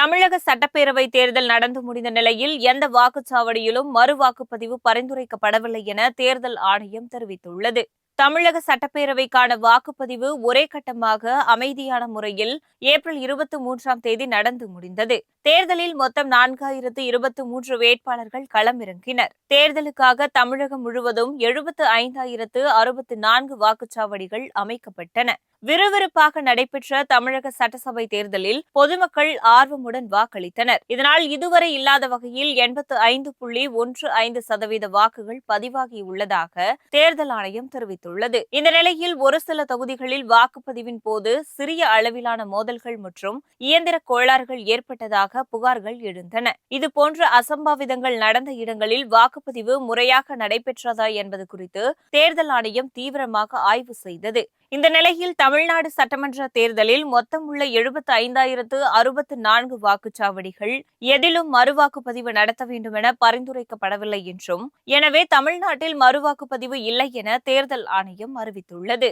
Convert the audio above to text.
தமிழக சட்டப்பேரவை தேர்தல் நடந்து முடிந்த நிலையில் எந்த வாக்குச்சாவடியிலும் மறு வாக்குப்பதிவு பரிந்துரைக்கப்படவில்லை என தேர்தல் ஆணையம் தெரிவித்துள்ளது. தமிழக சட்டப்பேரவைக்கான வாக்குப்பதிவு ஒரே கட்டமாக அமைதியான முறையில் ஏப்ரல் 23ஆம் தேதி நடந்து முடிந்தது. தேர்தலில் மொத்தம் 4023 வேட்பாளர்கள் களமிறங்கினர். தேர்தலுக்காக தமிழகம் முழுவதும் 75,064 வாக்குச்சாவடிகள் அமைக்கப்பட்டன. விறுவிறுப்பாக நடைபெற்ற தமிழக சட்டசபை தேர்தலில் பொதுமக்கள் ஆர்வமுடன் வாக்களித்தனர். இதனால் இதுவரை இல்லாத வகையில் 85.15% வாக்குகள் பதிவாகியுள்ளதாக தேர்தல் ஆணையம் தெரிவித்துள்ளது. இந்த நிலையில் ஒரு சில தொகுதிகளில் வாக்குப்பதிவின் போது சிறிய அளவிலான மோதல்கள் மற்றும் இயந்திர கோளாறுகள் ஏற்பட்டதாக புகார்கள் எழுந்தன. இதுபோன்ற அசம்பாவிதங்கள் நடந்த இடங்களில் வாக்குப்பதிவு முறையாக நடைபெற்றதா என்பது குறித்து தேர்தல் ஆணையம் தீவிரமாக ஆய்வு செய்தது. இந்த நிலையில் தமிழ்நாடு சட்டமன்ற தேர்தலில் மொத்தம் உள்ள 75,064 வாக்குச்சாவடிகள் எதிலும் மறுவாக்குப்பதிவு நடத்த வேண்டும் என பரிந்துரைக்கப்படவில்லை என்றும், எனவே தமிழ்நாட்டில் மறுவாக்குப்பதிவு இல்லை என தேர்தல் ஆணையம் அறிவித்துள்ளது.